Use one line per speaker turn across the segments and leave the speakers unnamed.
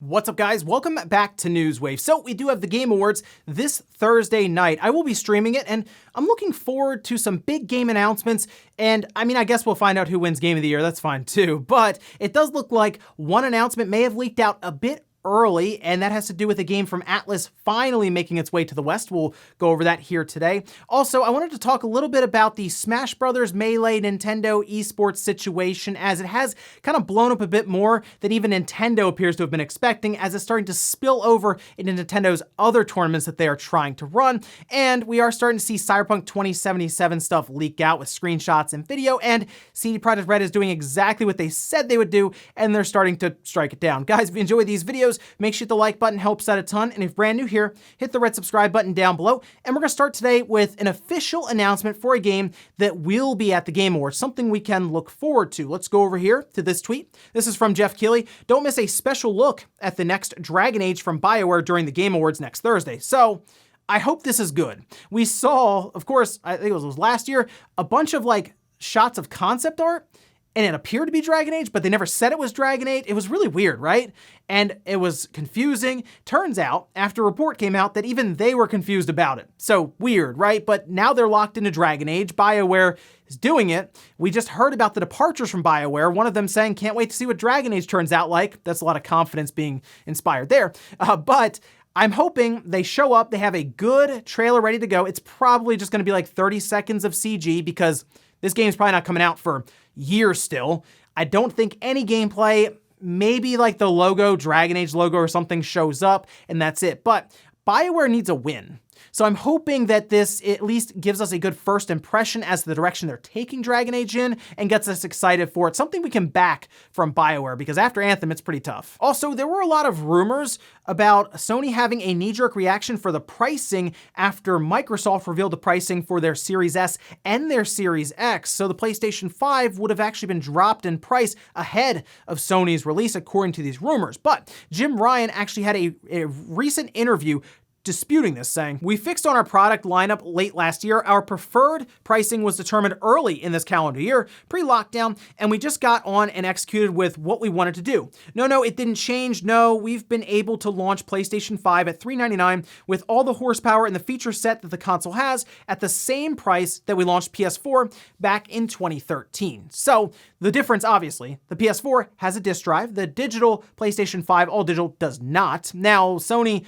What's up, guys? Welcome back to Newswave. So we do have the Game Awards this Thursday night. I will be streaming it, and I'm looking forward to some big game announcements. And I guess we'll find out who wins Game of the Year. That's fine too. But it does look like one announcement may have leaked out a bit early, and that has to do with a game from Atlus finally making its way to the West. We'll go over that here today. Also, I wanted to talk a little bit about the Smash Brothers Melee Nintendo esports situation, as it has kind of blown up a bit more than even Nintendo appears to have been expecting, as it's starting to spill over into Nintendo's other tournaments that they are trying to run. And we are starting to see Cyberpunk 2077 stuff leak out with screenshots and video, and CD Projekt Red is doing exactly what they said they would do, and they're starting to strike it down. Guys, if you enjoy these videos, make sure the like button helps out a ton, and if brand new here, hit the red subscribe button down below. And we're gonna start today with an official announcement for a game that will be at the Game Awards, something we can look forward to. Let's go over here to this tweet. This is from Jeff Keighley. Don't miss a special look at the next Dragon Age from BioWare during the Game Awards next Thursday. So I hope this is good. We saw, of course, I think it was last year, a bunch of shots of concept art, and it appeared to be Dragon Age, but they never said it was Dragon Age. It was really weird, right? And it was confusing. Turns out, after a report came out, that even they were confused about it. So weird, right? But now they're locked into Dragon Age. BioWare is doing it. We just heard about the departures from BioWare. One of them saying, can't wait to see what Dragon Age turns out like. That's a lot of confidence being inspired there. But I'm hoping they show up, they have a good trailer ready to go. It's probably just gonna be like 30 seconds of CG, because this game's probably not coming out for years still. I don't think any gameplay, maybe like the logo, Dragon Age logo or something shows up, and that's it. But BioWare needs a win. So I'm hoping that this at least gives us a good first impression as to the direction they're taking Dragon Age in, and gets us excited for it. Something we can back from BioWare, because after Anthem, it's pretty tough. Also, there were a lot of rumors about Sony having a knee-jerk reaction for the pricing after Microsoft revealed the pricing for their Series S and their Series X. So the PlayStation 5 would have actually been dropped in price ahead of Sony's release, according to these rumors. But Jim Ryan actually had a recent interview disputing this, saying, "We fixed on our product lineup late last year. Our preferred pricing was determined early in this calendar year, pre-lockdown, and we just got on and executed with what we wanted to do. No, it didn't change. No, we've been able to launch PlayStation 5 at $399 with all the horsepower and the feature set that the console has at the same price that we launched PS4 back in 2013. So the difference, obviously, the PS4 has a disk drive. The digital PlayStation 5 all digital does not. Now, Sony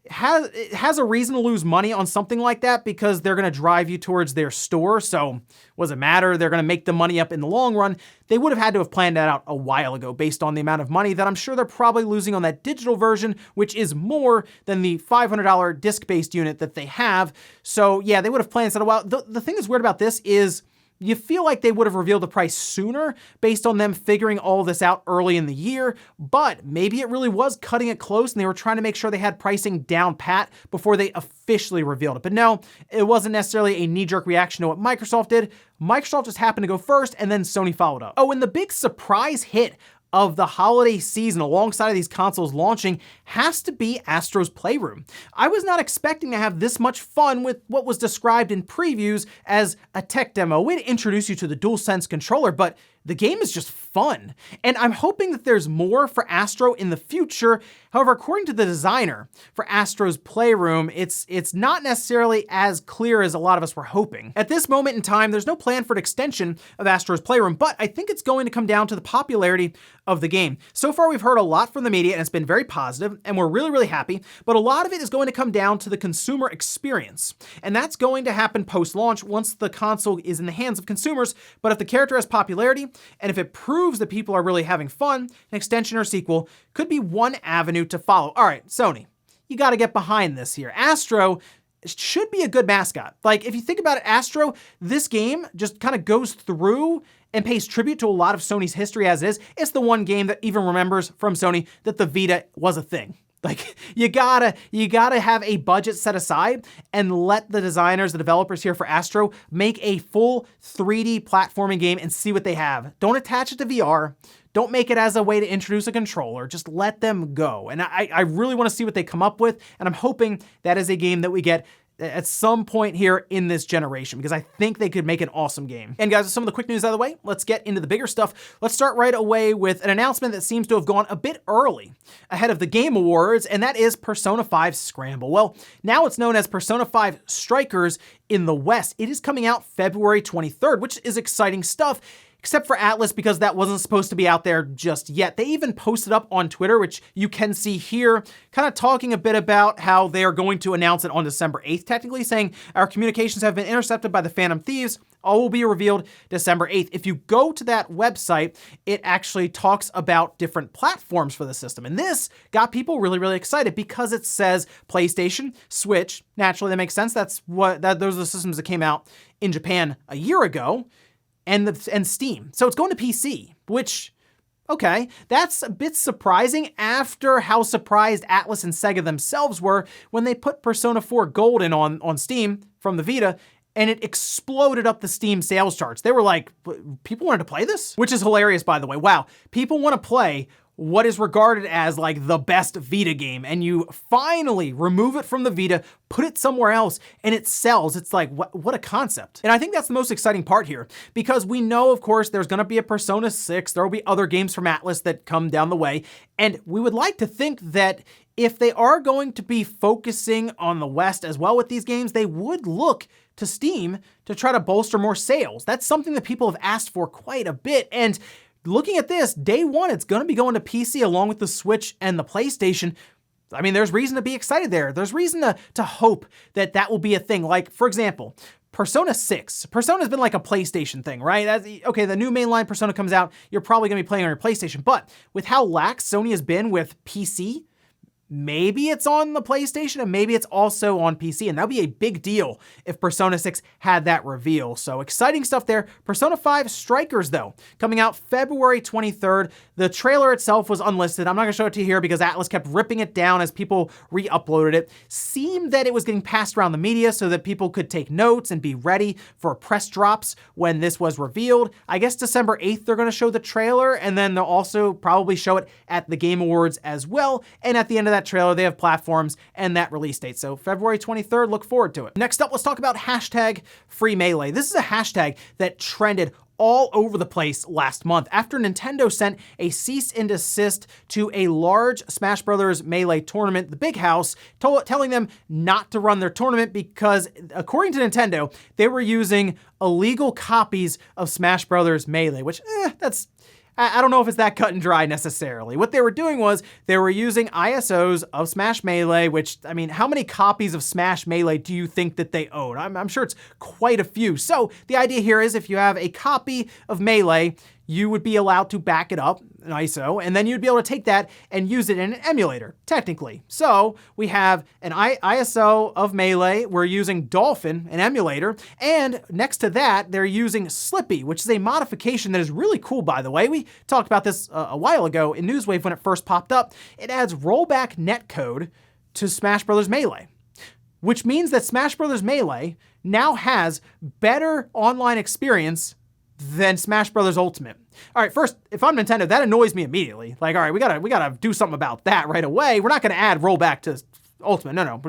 has a reason to lose money on something like that, because they're going to drive you towards their store. So what does it matter? They're going to make the money up in the long run. They would have had to have planned that out a while ago, based on the amount of money that I'm sure they're probably losing on that digital version, which is more than the $500 disc-based unit that they have. So yeah, they would have planned that a while. The thing that's weird about this is, you feel like they would have revealed the price sooner based on them figuring all this out early in the year, but maybe it really was cutting it close and they were trying to make sure they had pricing down pat before they officially revealed it. But no, it wasn't necessarily a knee-jerk reaction to what Microsoft did. Microsoft just happened to go first, and then Sony followed up. Oh, and the big surprise hit of the holiday season alongside of these consoles launching has to be Astros Playroom. I was not expecting to have this much fun with what was described in previews as a tech demo, way to introduce you to the DualSense controller, but the game is just fun. And I'm hoping that there's more for Astro in the future. However, according to the designer for Astro's Playroom, it's not necessarily as clear as a lot of us were hoping. At this moment in time, there's no plan for an extension of Astro's Playroom, but I think it's going to come down to the popularity of the game. So far, we've heard a lot from the media, and it's been very positive, and we're really, really happy, but a lot of it is going to come down to the consumer experience. And that's going to happen post-launch once the console is in the hands of consumers. But if the character has popularity, and if it proves that people are really having fun, an extension or sequel could be one avenue to follow. All right, Sony, you got to get behind this here. Astro should be a good mascot. Like, if you think about it, Astro, this game just kind of goes through and pays tribute to a lot of Sony's history as is. It's the one game that even remembers from Sony that the Vita was a thing. Like, you gotta have a budget set aside and let the designers, the developers here for Astro, make a full 3D platforming game and see what they have. Don't attach it to VR. Don't make it as a way to introduce a controller. Just let them go. And I really want to see what they come up with, and I'm hoping that is a game that we get at some point here in this generation, because I think they could make an awesome game. And guys, with some of the quick news out of the way, let's get into the bigger stuff. Let's start right away with an announcement that seems to have gone a bit early ahead of the Game Awards, and that is Persona 5 Scramble. Well, now it's known as Persona 5 Strikers in the West. It is coming out February 23rd, which is exciting stuff, except for Atlus, because that wasn't supposed to be out there just yet. They even posted up on Twitter, which you can see here, kind of talking a bit about how they are going to announce it on December 8th, technically saying our communications have been intercepted by the Phantom Thieves. All will be revealed December 8th. If you go to that website, it actually talks about different platforms for the system. And this got people really, really excited because it says PlayStation, Switch. Naturally, that makes sense. Those are the systems that came out in Japan a year ago. And Steam. So it's going to PC, which, okay, that's a bit surprising after how surprised Atlus and Sega themselves were when they put Persona 4 Gold in on Steam from the Vita, and it exploded up the Steam sales charts. They were like, people wanted to play this? Which is hilarious, by the way. Wow, people want to play what is regarded as like the best Vita game, and you finally remove it from the Vita, put it somewhere else, and it sells. It's like, what a concept. And I think that's the most exciting part here, because we know, of course, there's gonna be a Persona 6, there will be other games from Atlus that come down the way, and we would like to think that if they are going to be focusing on the West as well with these games, they would look to Steam to try to bolster more sales. That's something that people have asked for quite a bit, and looking at this, day one, it's going to be going to PC along with the Switch and the PlayStation. I mean, there's reason to be excited there. There's reason to hope that that will be a thing. Like, for example, Persona 6. Persona's been like a PlayStation thing, right? Okay, the new mainline Persona comes out, you're probably going to be playing on your PlayStation. But with how lax Sony has been with PC, maybe it's on the PlayStation and maybe it's also on PC, and that'd be a big deal if Persona 6 had that reveal. So exciting stuff there. Persona 5 Strikers, though, coming out February 23rd. The trailer itself was unlisted. I'm not gonna show it to you here because Atlus kept ripping it down as people re-uploaded it. Seemed that it was getting passed around the media so that people could take notes and be ready for press drops when this was revealed. I guess December 8th they're gonna show the trailer, and then they'll also probably show it at the Game Awards as well. And at the end of that trailer, they have platforms and that release date. So February 23rd, look forward to it. Next up, let's talk about hashtag Free Melee. This is a hashtag that trended all over the place last month after Nintendo sent a cease and desist to a large Smash Bros. Melee tournament, the Big House, telling them not to run their tournament because, according to Nintendo, they were using illegal copies of Smash Bros. Melee, which, I don't know if it's that cut and dry necessarily. What they were doing was they were using ISOs of Smash Melee, which, I mean, how many copies of Smash Melee do you think that they own? I'm sure it's quite a few. So the idea here is if you have a copy of Melee, you would be allowed to back it up, an ISO, and then you'd be able to take that and use it in an emulator, technically. So we have an ISO of Melee, we're using Dolphin, an emulator, and next to that, they're using Slippy, which is a modification that is really cool, by the way. We talked about this a while ago in Newswave when it first popped up. It adds rollback netcode to Smash Bros. Melee, which means that Smash Bros. Melee now has better online experience than Smash Bros. Ultimate. All right, first, if I'm Nintendo, that annoys me immediately. Like, all right, we gotta do something about that right away. We're not gonna add rollback to Ultimate. No,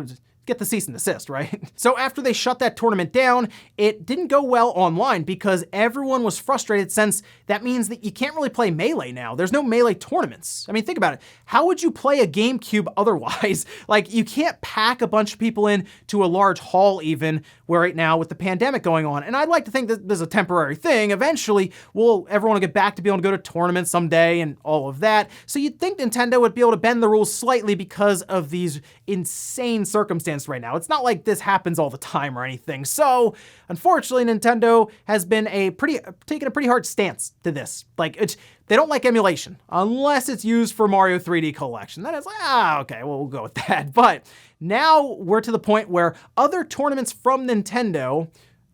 get the cease and desist, right? So after they shut that tournament down, it didn't go well online because everyone was frustrated, since that means that you can't really play Melee now. There's no Melee tournaments. I mean, think about it. How would you play a GameCube otherwise? Like, you can't pack a bunch of people in to a large hall even, where right now with the pandemic going on. And I'd like to think that this is a temporary thing. Eventually, everyone will get back to be able to go to tournaments someday and all of that. So you'd think Nintendo would be able to bend the rules slightly because of these insane circumstances right now. It's not like this happens all the time or anything. So unfortunately, Nintendo has been taken a pretty hard stance to this. Like, they don't like emulation unless it's used for Mario 3D Collection. Then it's like, okay, well, we'll go with that. But now we're to the point where other tournaments from Nintendo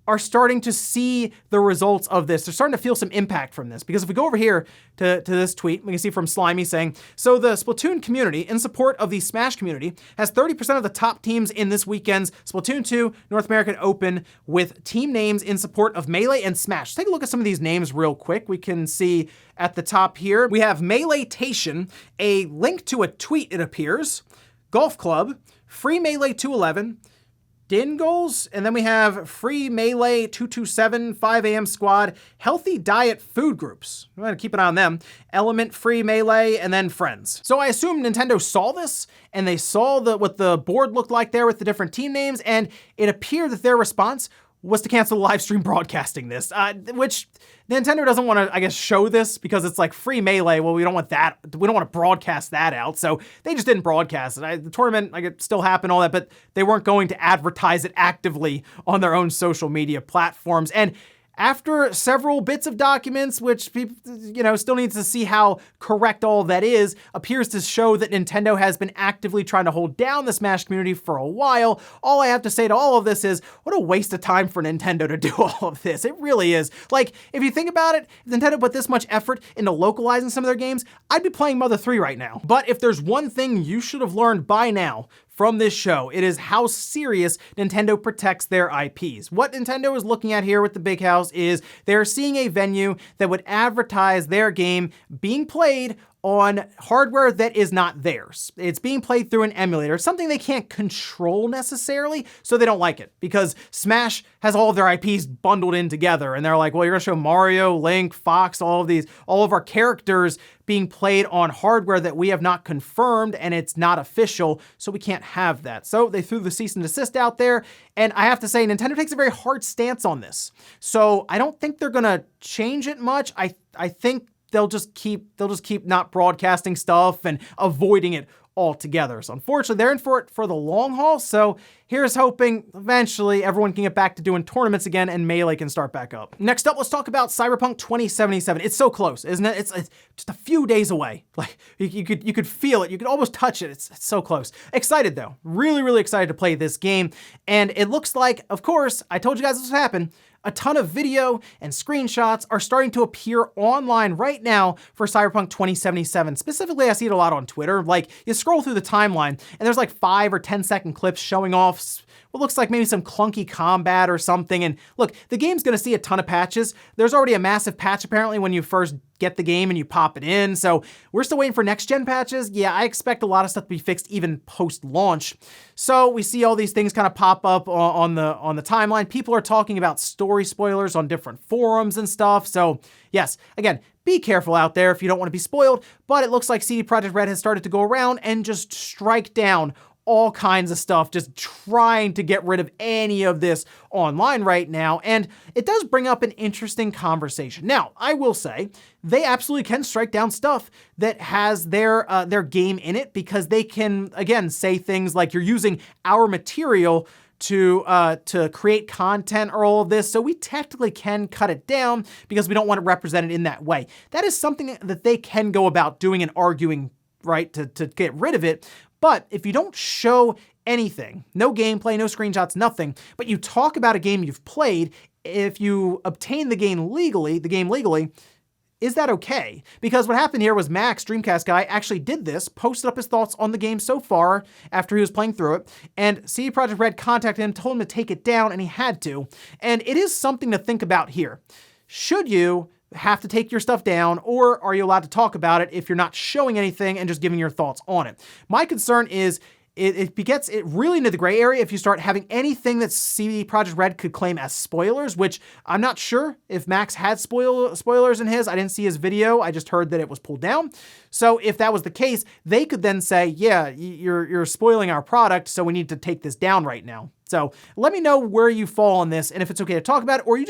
are starting to see the results of this. They're starting to feel some impact from this, because if we go over here to this tweet, we can see from Slimy saying, so the Splatoon community, in support of the Smash community, has 30% of the top teams in this weekend's Splatoon 2 North American Open with team names in support of Melee and Smash. Take a look at some of these names real quick. We can see at the top here, we have Melee-tation, a link to a tweet, it appears, Golf Club, Free Melee 211, Dingles, and then we have Free Melee 227, 5 a.m. Squad, Healthy Diet Food Groups. I'm gonna keep an eye on them. Element, Free Melee, and then Friends. So I assume Nintendo saw this, and they saw what the board looked like there with the different team names, and it appeared that their response was to cancel the live stream broadcasting this, which Nintendo doesn't want to, I guess, show this because it's like Free Melee. Well, we don't want that. We don't want to broadcast that out. So they just didn't broadcast it. The tournament, like, it still happened, all that, but they weren't going to advertise it actively on their own social media platforms. And after several bits of documents, which people, still needs to see how correct all that is, appears to show that Nintendo has been actively trying to hold down the Smash community for a while. All I have to say to all of this is, what a waste of time for Nintendo to do all of this. It really is. Like, if you think about it, if Nintendo put this much effort into localizing some of their games, I'd be playing Mother 3 right now. But if there's one thing you should have learned by now from this show, it is how serious Nintendo protects their IPs. What Nintendo is looking at here with the Big House is they're seeing a venue that would advertise their game being played on hardware that is not theirs. It's being played through an emulator, something they can't control necessarily, so they don't like it, because Smash has all of their IPs bundled in together, and they're like, well, you're gonna show Mario, Link, Fox, all of our characters being played on hardware that we have not confirmed, and it's not official, so we can't have that. So they threw the cease and desist out there, and I have to say, Nintendo takes a very hard stance on this. So I don't think they're gonna change it much. I think they'll just keep not broadcasting stuff and avoiding it altogether. So unfortunately, they're in for it for the long haul. So here's hoping eventually everyone can get back to doing tournaments again and Melee can start back up. Next up, let's talk about Cyberpunk 2077. It's so close, isn't it? It's just a few days away. Like, you could feel it. You could almost touch it. It's so close. Excited though. Really, really excited to play this game. And it looks like, of course, I told you guys this would happen, a ton of video and screenshots are starting to appear online right now for Cyberpunk 2077. Specifically, I see it a lot on Twitter. Like, you scroll through the timeline and there's like 5 or 10-second clips showing off what looks like maybe some clunky combat or something. And look, the game's gonna see a ton of patches. There's already a massive patch apparently when you first get the game and you pop it in. So we're still waiting for next gen patches. Yeah, I expect a lot of stuff to be fixed even post-launch. So we see all these things kind of pop up on the timeline. People are talking about story spoilers on different forums and stuff. So yes, again, be careful out there if you don't want to be spoiled, but it looks like CD Projekt Red has started to go around and just strike down all kinds of stuff, just trying to get rid of any of this online right now. And it does bring up an interesting conversation. Now, I will say, they absolutely can strike down stuff that has their game in it, because they can, again, say things like, you're using our material to create content or all of this. So we technically can cut it down because we don't want it represented in that way. That is something that they can go about doing and arguing, right, to get rid of it. But if you don't show anything, no gameplay, no screenshots, nothing, but you talk about a game you've played, if you obtain the game legally, is that okay? Because what happened here was Max, Dreamcast guy, actually did this, posted up his thoughts on the game so far after he was playing through it, and CD Projekt Red contacted him, told him to take it down, and he had to. And it is something to think about here. Should you have to take your stuff down, or are you allowed to talk about it if you're not showing anything and just giving your thoughts on it? My concern is it gets it really into the gray area if you start having anything that CD Projekt Red could claim as spoilers, which I'm not sure if Max had spoilers in his. I didn't see his video. I just heard that it was pulled down. So if that was the case, they could then say, yeah, you're spoiling our product, so we need to take this down right now. So let me know where you fall on this and if it's okay to talk about it, or you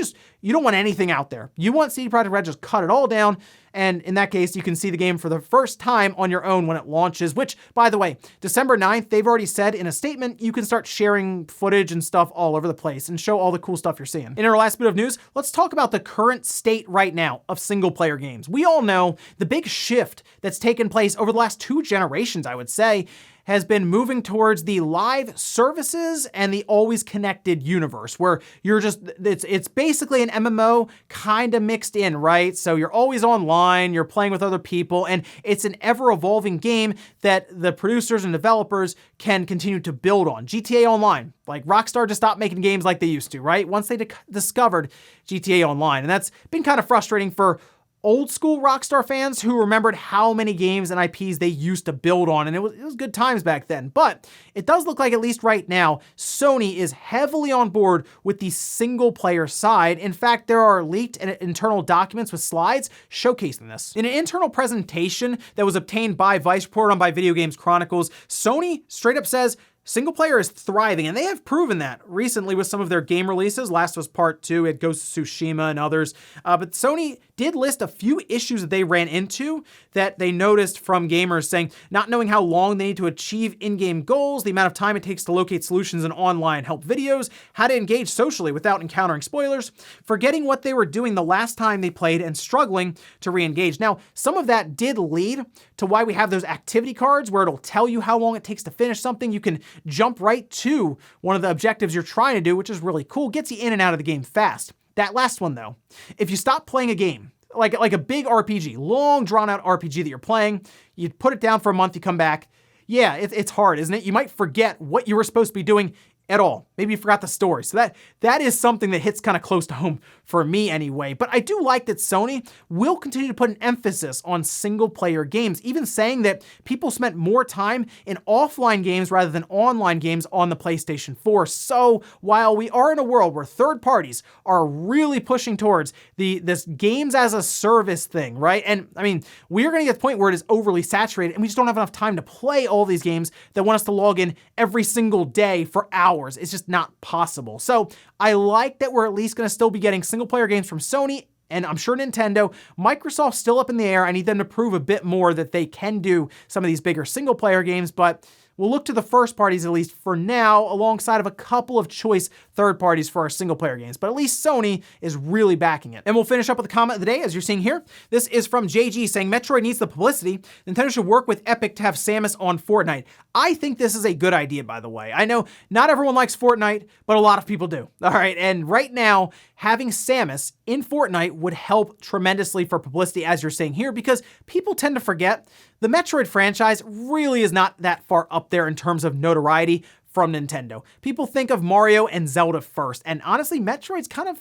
don't want anything out there. You want CD Projekt Red, just cut it all down. And in that case, you can see the game for the first time on your own when it launches, which, by the way, December 9th, they've already said in a statement, you can start sharing footage and stuff all over the place and show all the cool stuff you're seeing. In our last bit of news, let's talk about the current state right now of single player games. We all know the big shift that's taken place over the last 2 generations, I would say, has been moving towards the live services and the always connected universe, where you're just, it's basically an MMO kind of mixed in, right? So you're always online, you're playing with other people, and it's an ever evolving game that the producers and developers can continue to build on. GTA Online, like Rockstar just stopped making games like they used to, right? Once they discovered GTA Online, and that's been kind of frustrating for old school Rockstar fans who remembered how many games and IPs they used to build on, and it was good times back then. But it does look like, at least right now, Sony is heavily on board with the single player side. In fact, there are leaked and internal documents with slides showcasing this. In an internal presentation that was obtained by Vice, reported on by Video Games Chronicles, Sony straight up says single player is thriving, and they have proven that recently with some of their game releases. Last was Part 2, it Ghost of Tsushima and others. But Sony did list a few issues that they ran into that they noticed from gamers, saying not knowing how long they need to achieve in-game goals, the amount of time it takes to locate solutions in online help videos, how to engage socially without encountering spoilers, forgetting what they were doing the last time they played, and struggling to re-engage. Now, some of that did lead to why we have those activity cards where it'll tell you how long it takes to finish something. You can jump right to one of the objectives you're trying to do, which is really cool. Gets you in and out of the game fast. That last one, though, if you stop playing a game, like a big RPG, long drawn-out RPG that you're playing, you put it down for a month, you come back, yeah, it's hard, isn't it? You might forget what you were supposed to be doing at all. Maybe you forgot the story. So that is something that hits kind of close to home for me anyway. But I do like that Sony will continue to put an emphasis on single player games, even saying that people spent more time in offline games rather than online games on the PlayStation 4. So while we are in a world where third parties are really pushing towards this games as a service thing, right? And I mean, we're going to get to the point where it is overly saturated and we just don't have enough time to play all these games that want us to log in every single day for hours. It's just not possible. So I like that we're at least going to still be getting single player games from Sony, and I'm sure Nintendo. Microsoft's still up in the air. I need them to prove a bit more that they can do some of these bigger single player games, but we'll look to the first parties, at least for now, alongside of a couple of choice third parties for our single player games. But at least Sony is really backing it. And we'll finish up with the comment of the day, as you're seeing here. This is from JG saying, Metroid needs the publicity. Nintendo should work with Epic to have Samus on Fortnite. I think this is a good idea, by the way. I know not everyone likes Fortnite, but a lot of people do. All right, and right now, having Samus in Fortnite would help tremendously for publicity, as you're saying here, because people tend to forget the Metroid franchise really is not that far up there in terms of notoriety from Nintendo. People think of Mario and Zelda first, and honestly, Metroid's kind of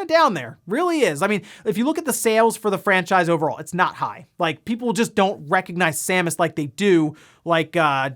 down there. Really is. I mean, if you look at the sales for the franchise overall, it's not high. Like, people just don't recognize Samus like they do, like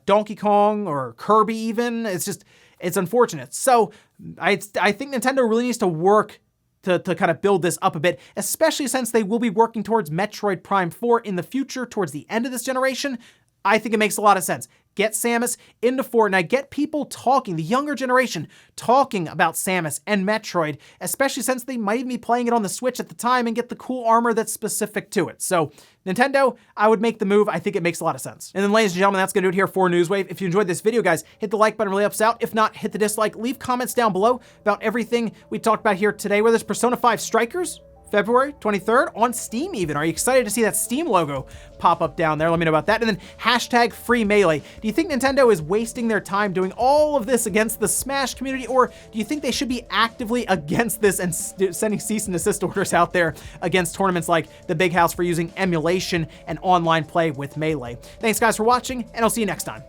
Donkey Kong or Kirby even. It's unfortunate. So I think Nintendo really needs to work to kind of build this up a bit, especially since they will be working towards Metroid Prime 4 in the future, towards the end of this generation. I think it makes a lot of sense. Get Samus into Fortnite, get people talking, the younger generation talking about Samus and Metroid, especially since they might even be playing it on the Switch at the time, and get the cool armor that's specific to it. So Nintendo, I would make the move. I think it makes a lot of sense. And then, ladies and gentlemen, that's going to do it here for Newswave. If you enjoyed this video, guys, hit the like button, really helps out. If not, hit the dislike. Leave comments down below about everything we talked about here today, whether it's Persona 5 Strikers, February 23rd on Steam even. Are you excited to see that Steam logo pop up down there? Let me know about that. And then hashtag free Melee. Do you think Nintendo is wasting their time doing all of this against the Smash community, or do you think they should be actively against this and sending cease and desist orders out there against tournaments like the Big House for using emulation and online play with Melee? Thanks guys for watching, and I'll see you next time.